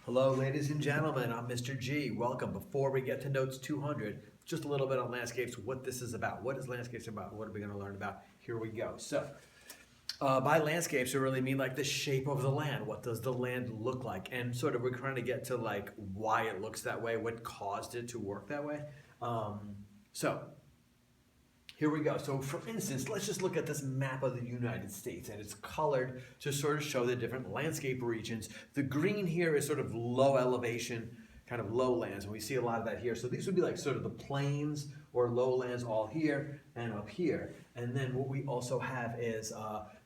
Hello, ladies and gentlemen. I'm Mr. G. Welcome. Before we get to Notes 200, just a little bit on landscapes, what this is about. What is landscapes about? What are we going to learn about? Here we go. By landscapes, we really mean like the shape of the land. What does the land look like? And sort of we're trying to get to like why it looks that way, what caused it to work that way. So here we go. So for instance, let's just look at this map of the United States, and it's colored to sort of show the different landscape regions. The green here is sort of low elevation, kind of lowlands, and we see a lot of that here. So these would be like sort of the plains or lowlands all here and up here. And then what we also have is,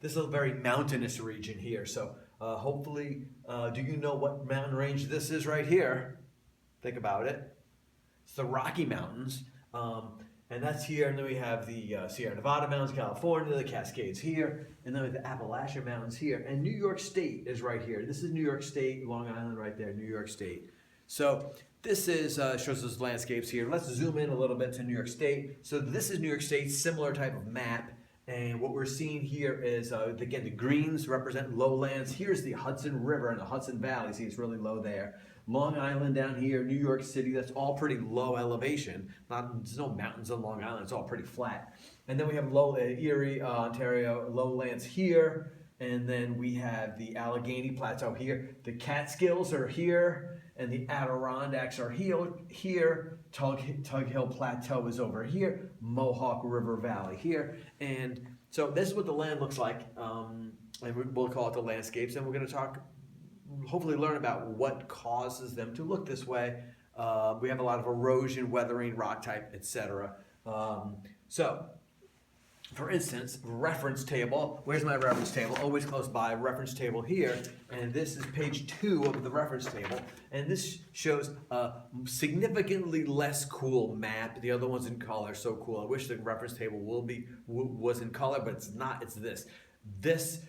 this is a very mountainous region here. So hopefully, do you know what mountain range this is right here? Think about it. It's the Rocky Mountains. And that's here, and then we have the Sierra Nevada Mountains, California, the Cascades here, and then we have the Appalachian Mountains here, and New York State is right here. This is New York State, Long Island right there, New York State. So this is shows us landscapes here. Let's zoom in a little bit to New York State. So this is New York State, similar type of map, and what we're seeing here is, again, the greens represent lowlands. Here's the Hudson River and the Hudson Valley. See, it's really low there. Long Island down here, New York City, that's all pretty low elevation. There's no mountains on Long Island, it's all pretty flat. And then we have Erie, Ontario, lowlands here. And then we have the Allegheny Plateau here. The Catskills are here, and the Adirondacks are here. Tug Hill Plateau is over here. Mohawk River Valley here. And so this is what the land looks like, and we'll call it the landscapes. And we're going to hopefully learn about what causes them to look this way. We have a lot of erosion, weathering, rock type, etc. So, for instance, reference table. Where's my reference table? Always close by. Reference table here, and this is page 2 of the reference table. And this shows a significantly less cool map. The other one's in color, so cool. I wish the reference table was in color, but it's not. It's this. This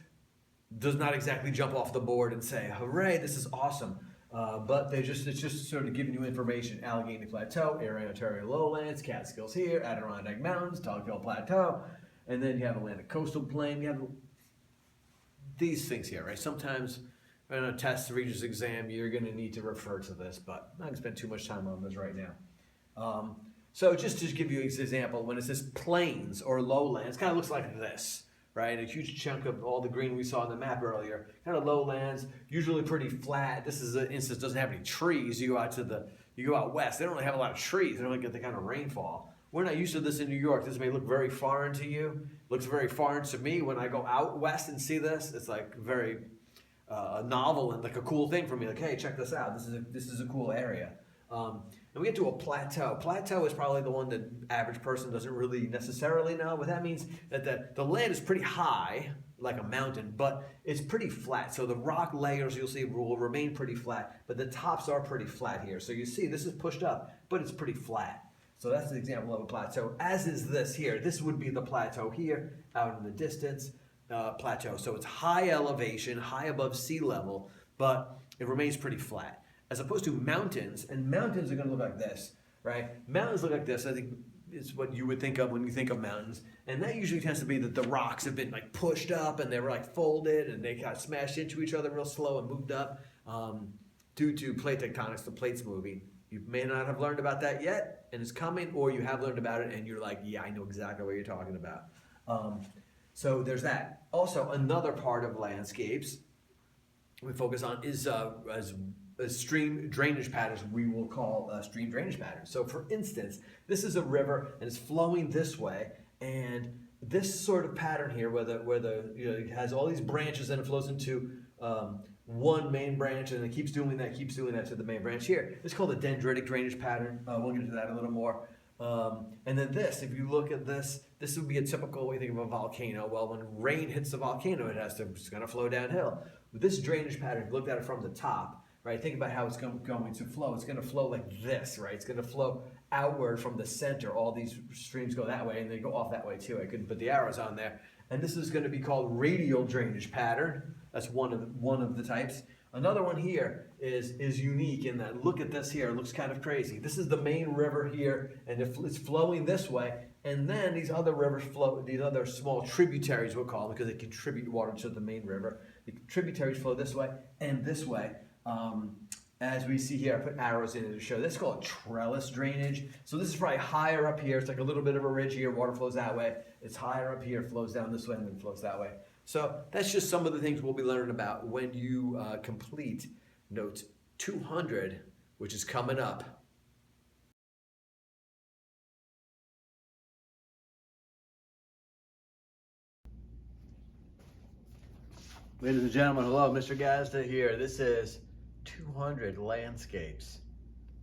does not exactly jump off the board and say, hooray, this is awesome. But it's just sort of giving you information. Allegheny Plateau, Erie, Ontario lowlands, Catskills here, Adirondack Mountains, Tug Hill Plateau, and then you have Atlantic Coastal Plain. You have these things here, right? Sometimes in a test, Regents exam, you're going to need to refer to this, but I'm not going to spend too much time on this right now. So just to give you an example, when it says plains or lowlands, it kind of looks like this. Right, a huge chunk of all the green we saw on the map earlier, kind of lowlands, usually pretty flat. This is an instance doesn't have any trees. You go out west, they don't really have a lot of trees. They don't really get the kind of rainfall. We're not used to this in New York. This may look very foreign to you. Looks very foreign to me when I go out west and see this. It's like very novel and like a cool thing for me. Like, hey, check this out. This is a cool area. And we get to a plateau. Plateau is probably the one that average person doesn't really necessarily know, but that means that the land is pretty high, like a mountain, but it's pretty flat. So the rock layers, you'll see, will remain pretty flat, but the tops are pretty flat here. So you see, this is pushed up, but it's pretty flat. So that's an example of a plateau, as is this here. This would be the plateau here, out in the distance, plateau. So it's high elevation, high above sea level, but it remains pretty flat. As opposed to mountains, and mountains are going to look like this, right? Mountains look like this. I think it's what you would think of when you think of mountains, and that usually tends to be that the rocks have been like pushed up and they were like folded and they got smashed into each other real slow and moved up due to plate tectonics, the plates moving. You may not have learned about that yet, and it's coming, or you have learned about it and you're like, yeah, I know exactly what you're talking about. So there's that. Also, another part of landscapes we focus on is stream drainage patterns. We will call stream drainage patterns. So for instance, this is a river and it's flowing this way, and this sort of pattern here where it has all these branches and it flows into one main branch, and it keeps doing that to the main branch here. It's called a dendritic drainage pattern. We'll get into that a little more. And then this, if you look at this would be a typical way you think of a volcano. Well, when rain hits the volcano, it's going to flow downhill. With this drainage pattern, look at it from the top, right? Think about how it's going to flow. It's going to flow like this, right? It's going to flow outward from the center. All these streams go that way, and they go off that way too. I couldn't put the arrows on there. And this is going to be called radial drainage pattern. That's one of the types. Another one here is unique in that, look at this here. It looks kind of crazy. This is the main river here, and it's flowing this way. And then these other rivers flow, these other small tributaries we'll call them, because they contribute water to the main river. The tributaries flow this way and this way. As we see here, I put arrows in it to show. This is called trellis drainage. So this is probably higher up here. It's like a little bit of a ridge here. Water flows that way. It's higher up here, flows down this way, and then flows that way. So that's just some of the things we'll be learning about when you complete note 200, which is coming up. Ladies and gentlemen, hello, Mr. Gazda here. This is 200 landscapes.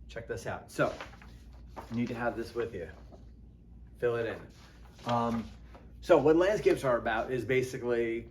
Check this out. So, you need to have this with you. Fill it in. So what landscapes are about is basically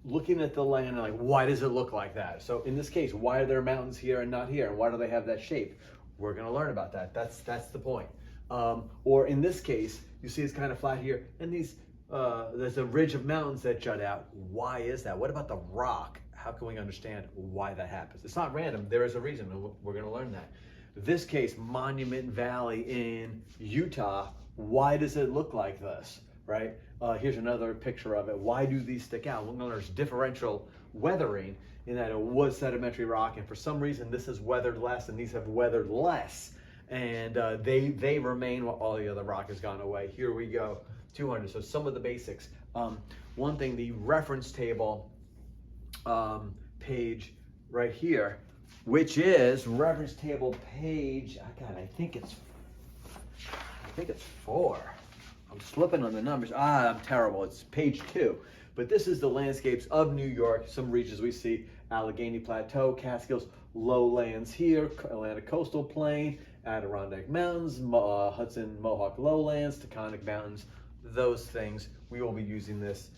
looking at the land and like, why does it look like that? So in this case, why are there mountains here and not here? And why do they have that shape? We're gonna learn about that. That's the point. Or in this case, you see it's kind of flat here, and there's a ridge of mountains that jut out. Why is that? What about the rock? How can we understand why that happens? It's not random. There is a reason, and we're going to learn that. This case, Monument Valley in Utah, why does it look like this, right? Here's another picture of it. Why do these stick out? Well, there's differential weathering in that it was sedimentary rock, and for some reason this has weathered less, and these have weathered less, and they remain while all the other rock has gone away. Here we go, 200. So some of the basics. One thing, the reference table page right here, which is reference table page, I think it's 4. I'm slipping on the numbers. I'm terrible. It's page 2. But this is the landscapes of New York. Some regions we see: Allegheny Plateau, Catskills, lowlands here, Atlantic Coastal Plain, Adirondack Mountains, Hudson Mohawk lowlands, Taconic Mountains, those things. We will be using this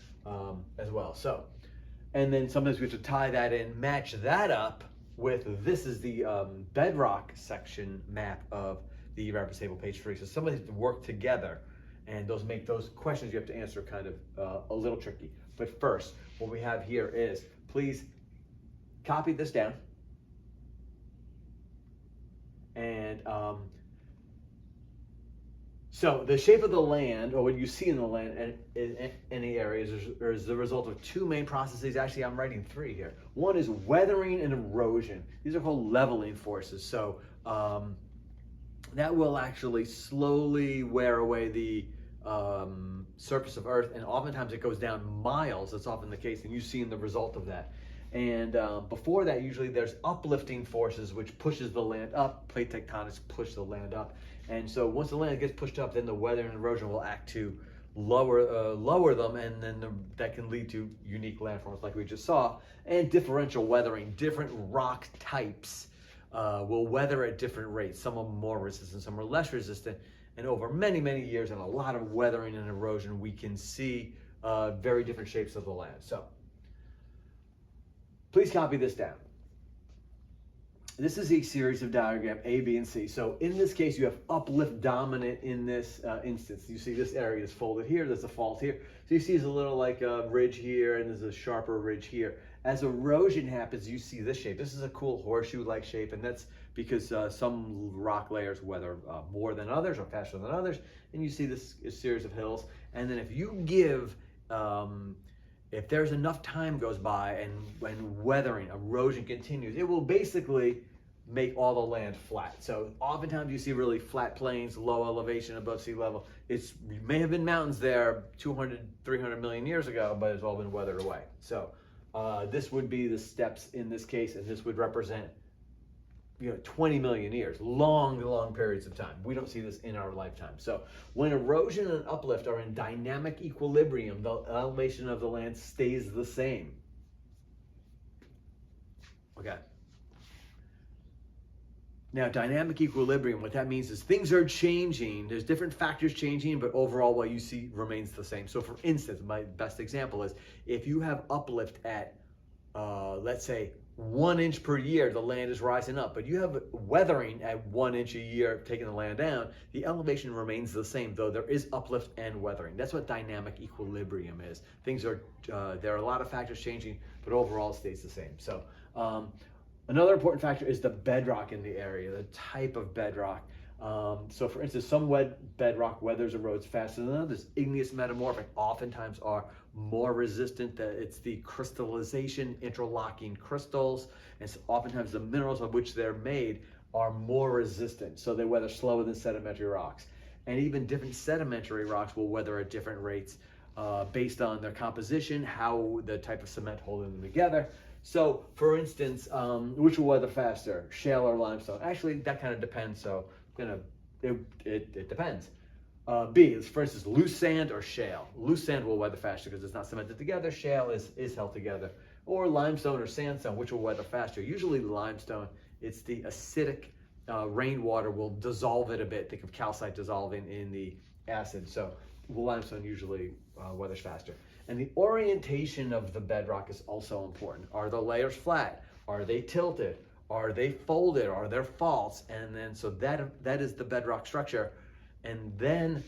as well. So, and then sometimes we have to tie that in, match that up with, this is the bedrock section map of the reference table page 3. So somebody has to work together, and those make those questions you have to answer kind of a little tricky. But first, what we have here is, please copy this down. And so the shape of the land, or what you see in the land in any areas, is the result of 2 main processes. Actually, I'm writing 3 here. One is weathering and erosion. These are called leveling forces. So that will actually slowly wear away the surface of Earth, and oftentimes it goes down miles. That's often the case, and you see in the result of that. And before that, usually there's uplifting forces, which pushes the land up. Plate tectonics push the land up. And so once the land gets pushed up, then the weather and erosion will act to lower them, and then that can lead to unique landforms like we just saw. And differential weathering. Different rock types will weather at different rates. Some are more resistant, some are less resistant. And over many, many years and a lot of weathering and erosion, we can see very different shapes of the land. So please copy this down. This is a series of diagram A, B, and C. So in this case, you have uplift dominant in this instance. You see this area is folded here, there's a fault here. So you see there's a little like a ridge here, and there's a sharper ridge here. As erosion happens, you see this shape. This is a cool horseshoe-like shape, and that's because some rock layers weather more than others or faster than others. And you see this series of hills. And then if you give, if there's enough time goes by and when weathering, erosion continues, it will basically make all the land flat. So oftentimes you see really flat plains, low elevation above sea level. It may have been mountains there 200, 300 million years ago, but it's all been weathered away. So this would be the steps in this case, and this would represent 20 million years, long periods of time. We don't see this in our lifetime. So when erosion and uplift are in dynamic equilibrium, the elevation of the land stays the same. Okay. Now, dynamic equilibrium, what that means is things are changing. There's different factors changing, but overall what you see remains the same. So for instance, my best example is if you have uplift at, let's say, 1 inch per year, the land is rising up, but you have weathering at 1 inch a year, taking the land down, the elevation remains the same, though there is uplift and weathering. That's what dynamic equilibrium is. Things are, there are a lot of factors changing, but overall it stays the same. So another important factor is the bedrock in the area, the type of bedrock. So for instance, some bedrock weathers erodes faster than others. Igneous metamorphic oftentimes are more resistant. It's the crystallization, interlocking crystals, and so oftentimes the minerals of which they're made are more resistant, so they weather slower than sedimentary rocks. And even different sedimentary rocks will weather at different rates based on their composition, how the type of cement holding them together. So, for instance, which will weather faster, shale or limestone? Actually, that kind of depends. So, it depends. B is, for instance, loose sand or shale. Loose sand will weather faster because it's not cemented together. Shale is held together. Or limestone or sandstone, which will weather faster. Usually limestone, it's the acidic rainwater will dissolve it a bit. Think of calcite dissolving in the acid. So limestone usually weathers faster. And the orientation of the bedrock is also important. Are the layers flat? Are they tilted? Are they folded? Are there faults? And then, so that is the bedrock structure. And then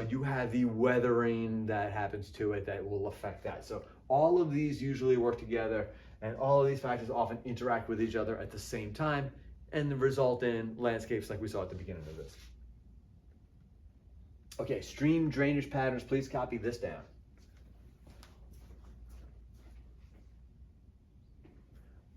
you have the weathering that happens to it that will affect that. So all of these usually work together, and all of these factors often interact with each other at the same time and result in landscapes like we saw at the beginning of this. Okay, stream drainage patterns, please copy this down.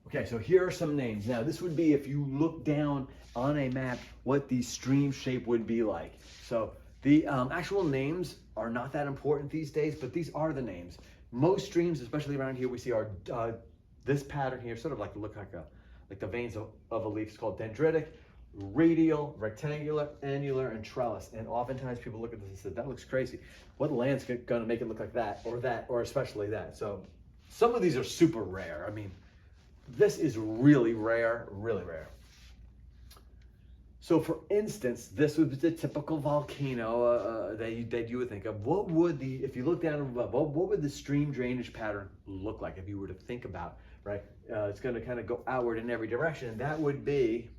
Okay, so here are some names. Now, this would be, if you look down on a map, what the stream shape would be like. So the actual names are not that important these days, but these are the names. Most streams, especially around here, we see are this pattern here, sort of like like the veins of a leaf. It's called dendritic, radial, rectangular, annular, and trellis. And oftentimes people look at this and say, that looks crazy. What land's going to make it look like that, or especially that? So some of these are super rare. I mean, this is really rare, really rare. So for instance, this would be the typical volcano that you would think of. What would if you look down above, what would the stream drainage pattern look like if you were to think about, right? It's going to kind of go outward in every direction. That would be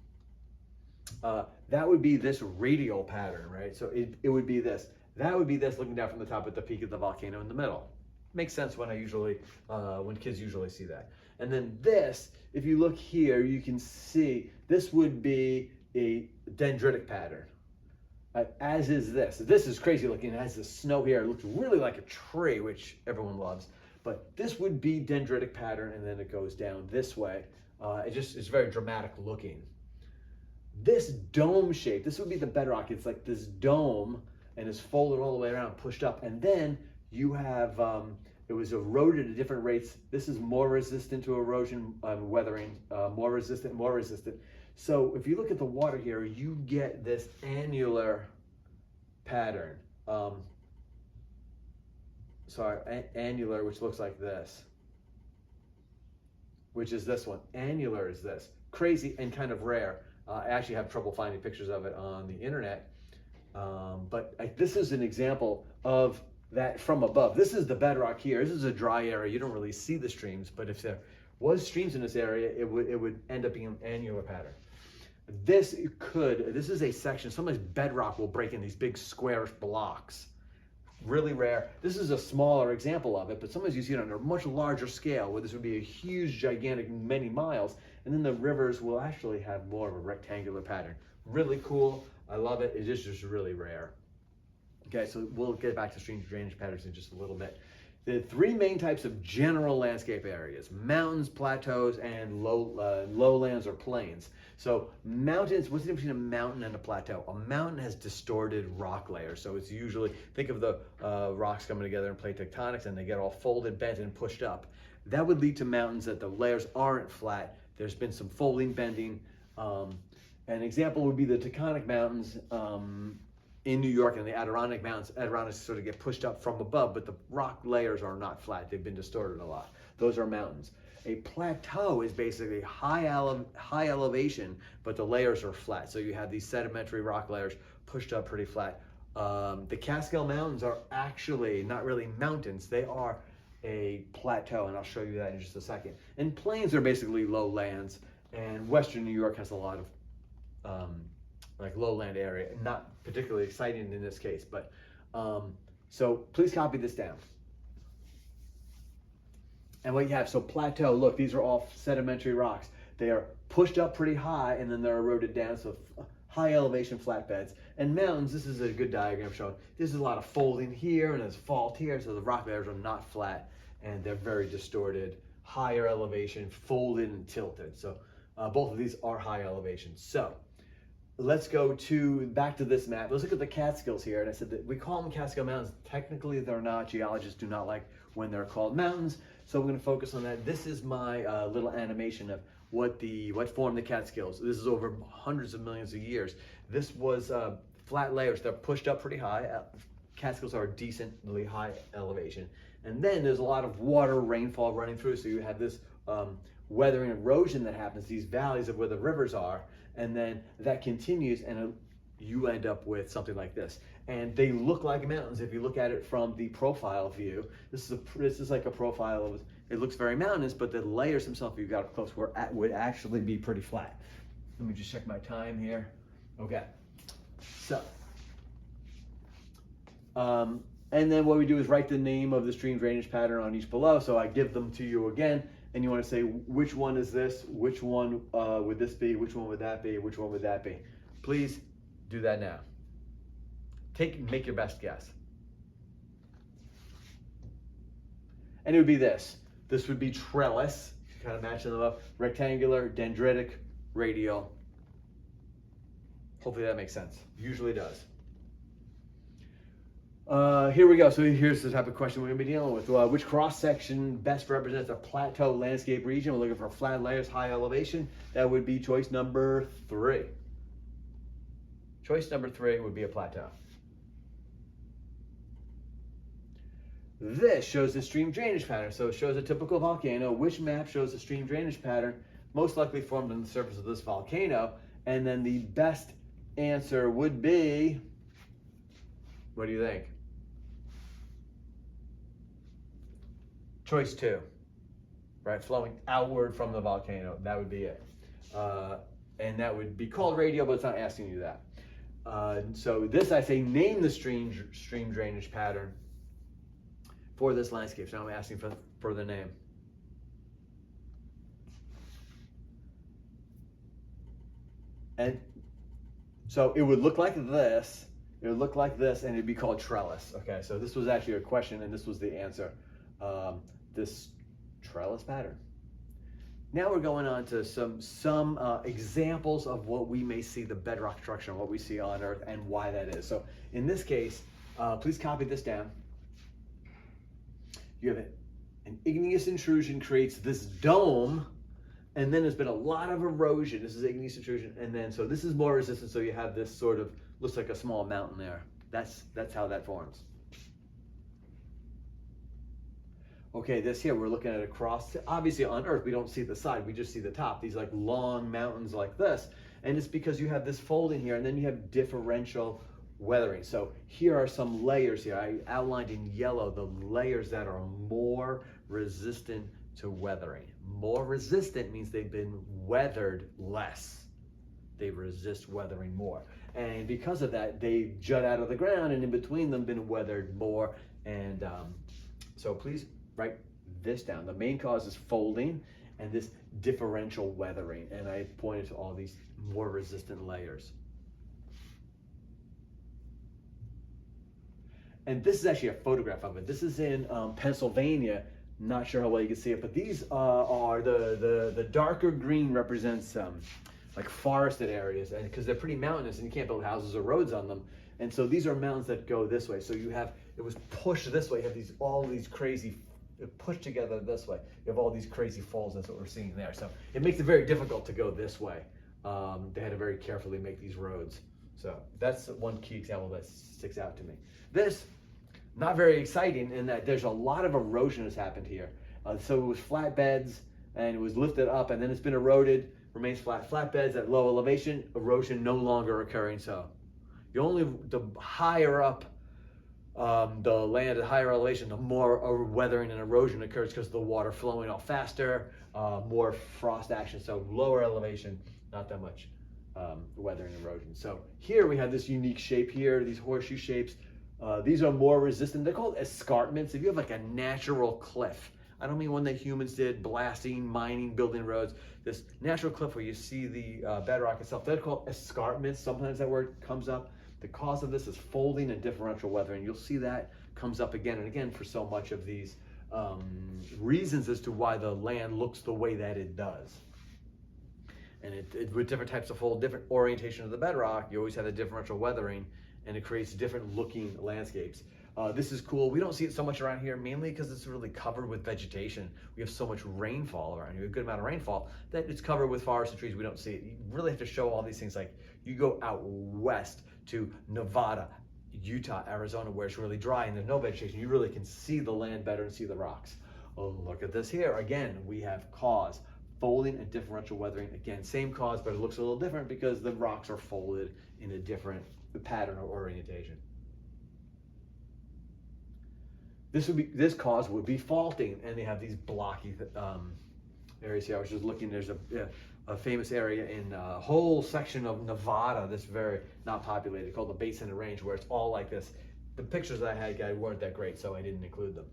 this radial pattern, right? So it would be this. That would be this looking down from the top at the peak of the volcano in the middle. Makes sense when when kids usually see that. And then this, if you look here, you can see this would be a dendritic pattern, as is this. This is crazy looking. It has the snow here. It looks really like a tree, which everyone loves. But this would be dendritic pattern, and then it goes down this way. It's very dramatic looking. This dome shape, this would be the bedrock. It's like this dome, and it's folded all the way around, pushed up, and then you have it was eroded at different rates. This is more resistant to erosion, weathering, more resistant. So if you look at the water here, you get this annular pattern. Annular, which looks like this, which is this one. Annular is this. Crazy and kind of rare. I actually have trouble finding pictures of it on the internet. But this is an example of that from above. This is the bedrock here. This is a dry area. You don't really see the streams, but if there was streams in this area, it would end up being an annular pattern. This is a section. Sometimes bedrock will break in these big squarish blocks. Really rare. This is a smaller example of it, but sometimes you see it on a much larger scale, where this would be a huge, gigantic, many miles, and then the rivers will actually have more of a rectangular pattern. Really cool. I love it. It is just really rare. Okay, so we'll get back to stream drainage patterns in just a little bit. The three main types of general landscape areas: mountains, plateaus, and lowlands or plains. So mountains, what's the difference between a mountain and a plateau? A mountain has distorted rock layers. So it's usually, think of the rocks coming together in plate tectonics, and they get all folded, bent, and pushed up. That would lead to mountains that the layers aren't flat. There's been some folding, bending. An example would be the Taconic Mountains in New York, and the Adirondack Mountains. Adirondacks sort of get pushed up from above, but the rock layers are not flat. They've been distorted a lot. Those are mountains. A plateau is basically high elevation, but the layers are flat. So you have these sedimentary rock layers pushed up pretty flat. The Catskill Mountains are actually not really mountains. They are a plateau, and I'll show you that in just a second. And plains are basically lowlands, and Western New York has a lot of like lowland area. Not particularly exciting in this case, but so please copy this down. And what you have, so plateau, look, these are all sedimentary rocks. They are pushed up pretty high, and then they're eroded down. So high elevation flatbeds. And mountains, this is a good diagram showing, there's a lot of folding here and there's fault here, so the rock layers are not flat and they're very distorted, higher elevation, folded and tilted. So both of these are high elevation. So let's go back to this map. Let's look at the Catskills here. And I said that we call them Catskill Mountains. Technically, they're not. Geologists do not like when they're called mountains. So we're going to focus on that. This is my little animation of what formed the Catskills. This is over hundreds of millions of years. This was flat layers. They're pushed up pretty high. Catskills are decently high elevation. And then there's a lot of water, rainfall running through. So you have this weathering erosion that happens, these valleys of where the rivers are. And then that continues and you end up with something like this. And they look like mountains if you look at it from the profile view. This is like a profile of, it looks very mountainous, but the layers themselves, if you got up close, would actually be pretty flat. Let me just check my time here. Okay. So, and then what we do is write the name of the stream drainage pattern on each below. So I give them to you again, and you want to say which one is this, which one would this be, which one would that be, which one would that be. Please do that now. Make your best guess. And it would be this. This would be trellis, kind of matching them up. Rectangular, dendritic, radial. Hopefully that makes sense. Usually does. Here we go. So here's the type of question we're going to be dealing with. Which cross-section best represents a plateau landscape region? We're looking for flat layers, high elevation. That would be choice number 3. Choice number 3 would be a plateau. This shows the stream drainage pattern. So it shows a typical volcano. Which map shows the stream drainage pattern most likely formed on the surface of this volcano? And then the best answer would be, what do you think? Choice 2, right? Flowing outward from the volcano. That would be it. And that would be called radial, but it's not asking you that. So this, I say, name the stream drainage pattern for this landscape. So I'm asking for the name. And so it would look like this. It would look like this, and it'd be called trellis. Okay, so this was actually a question, and this was the answer. This trellis pattern. Now we're going on to some examples of what we may see the bedrock structure and what we see on Earth and why that is. So in this case, please copy this down. You have an igneous intrusion creates this dome, and then there's been a lot of erosion. This is igneous intrusion, and then so this is more resistant. So you have this sort of looks like a small mountain there. That's how that forms. Okay, this here we're looking at a cross. Obviously on Earth we don't see the side, we just see the top. These like long mountains like this, and it's because you have this folding here, and then you have differential weathering. So here are some layers here. I outlined in yellow the layers that are more resistant to weathering. More resistant means they've been weathered less. They resist weathering more. And because of that, they jut out of the ground, and in between them been weathered more. And so please write this down. The main cause is folding and this differential weathering. And I pointed to all these more resistant layers. And this is actually a photograph of it. This is in Pennsylvania. Not sure how well you can see it, but these are the darker green represents like forested areas, and because they're pretty mountainous and you can't build houses or roads on them. And so these are mountains that go this way. So you have, it was pushed this way. You have all these crazy, pushed together this way. You have all these crazy falls. That's what we're seeing there. So it makes it very difficult to go this way. They had to very carefully make these roads. So that's one key example that sticks out to me. This, not very exciting in that there's a lot of erosion has happened here. So it was flat beds and it was lifted up and then it's been eroded, remains flat. Flat beds at low elevation, erosion no longer occurring. So the higher up the land at higher elevation, the more weathering and erosion occurs because the water flowing off faster, more frost action. So lower elevation, not that much weathering and erosion. So here we have this unique shape here, these horseshoe shapes. These are more resistant. They're called escarpments. If you have like a natural cliff I don't mean one that humans did, blasting, mining, building roads. This natural cliff where you see the bedrock itself, they're called escarpments. Sometimes that word comes up. The cause of this is folding and differential weathering. You'll see that comes up again and again for so much of these reasons as to why the land looks the way that it does. And with different types of fold, different orientation of the bedrock, you always have the differential weathering, and it creates different looking landscapes. This is cool. We don't see it so much around here, mainly because it's really covered with vegetation. We have so much rainfall around here, a good amount of rainfall, that it's covered with forested trees. We don't see it. You really have to show all these things. Like you go out west to Nevada, Utah, Arizona, where it's really dry and there's no vegetation. You really can see the land better and see the rocks. Oh, look at this here. Again, we have cause, folding and differential weathering. Again, same cause, but it looks a little different because the rocks are folded in a different pattern or orientation. This cause would be faulting, and they have these blocky areas here. I was just looking. There's a famous area in a whole section of Nevada that's very not populated, called the Basin Range, where it's all like this. The pictures that I had, guys, weren't that great, so I didn't include them.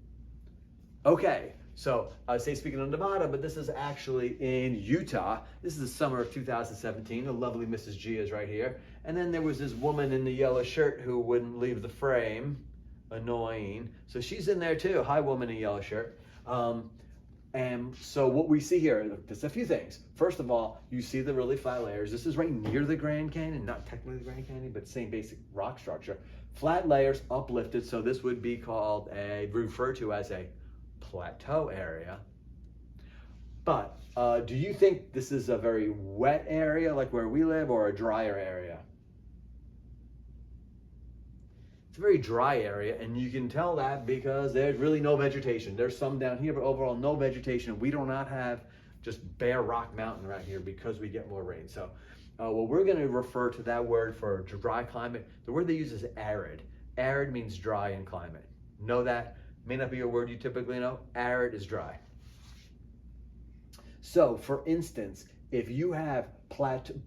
Okay, so I say speaking of Nevada, but this is actually in Utah. This is the summer of 2017. The lovely Mrs. G is right here. And then there was this woman in the yellow shirt who wouldn't leave the frame. Annoying. So she's in there too. Hi, woman in yellow shirt. And so what we see here, there's a few things. First of all, you see the really flat layers. This is right near the Grand Canyon, not technically the Grand Canyon, but same basic rock structure. Flat layers uplifted, so this would be called referred to as a plateau area. But do you think this is a very wet area like where we live, or a drier area? It's a very dry area, and you can tell that because there's really no vegetation. There's some down here, but overall no vegetation. We do not have just bare rock mountain right here because we get more rain. So what we're going to refer to that word for dry climate, the word they use is arid. Arid means dry in climate. Know that. May not be a word you typically know. Arid is dry. So for instance, if you have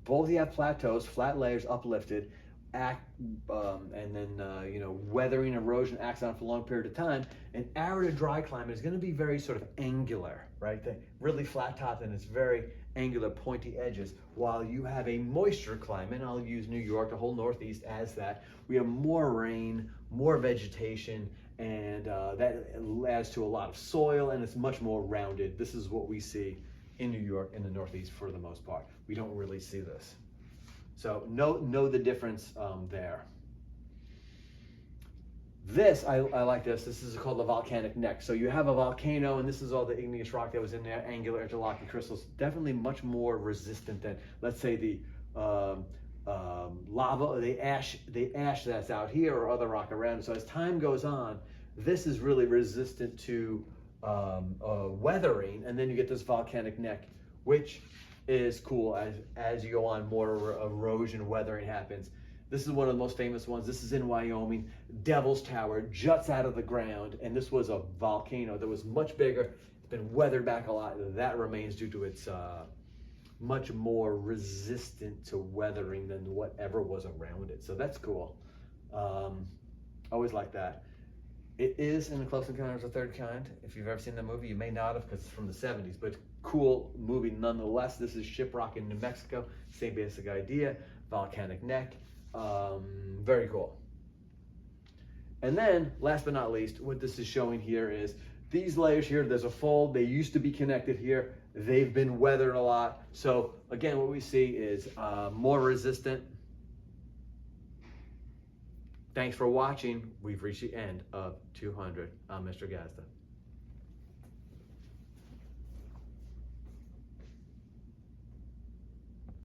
both you have plateaus, flat layers uplifted, and then weathering, erosion acts on for a long period of time. An arid or dry climate is going to be very sort of angular, right? Really flat top, and it's very angular, pointy edges. While you have a moisture climate, I'll use New York, the whole Northeast as that. We have more rain, more vegetation, and that adds to a lot of soil, and it's much more rounded. This is what we see in New York in the Northeast for the most part. We don't really see this. So know the difference there. This, I like this. This is called the volcanic neck. So you have a volcano, and this is all the igneous rock that was in there, angular interlocking crystals. Definitely much more resistant than, let's say, the lava, the ash that's out here, or other rock around. So as time goes on, this is really resistant to weathering, and then you get this volcanic neck, which is cool. As you go on, more erosion, weathering happens. This is one of the most famous ones. This is in Wyoming. Devil's Tower juts out of the ground, and this was a volcano that was much bigger. It's been weathered back a lot. That remains due to its much more resistant to weathering than whatever was around it. So that's cool. Always like that. It is in the Close Encounters of the Third Kind. If you've ever seen the movie, you may not have because it's from the 70s, but cool movie nonetheless. This is Shiprock in New Mexico. Same basic idea. Volcanic neck. Very cool. And then, last but not least, what this is showing here is these layers here, there's a fold. They used to be connected here. They've been weathered a lot. So again, what we see is more resistant. Thanks for watching. We've reached the end of 200. I'm Mr. Gazda.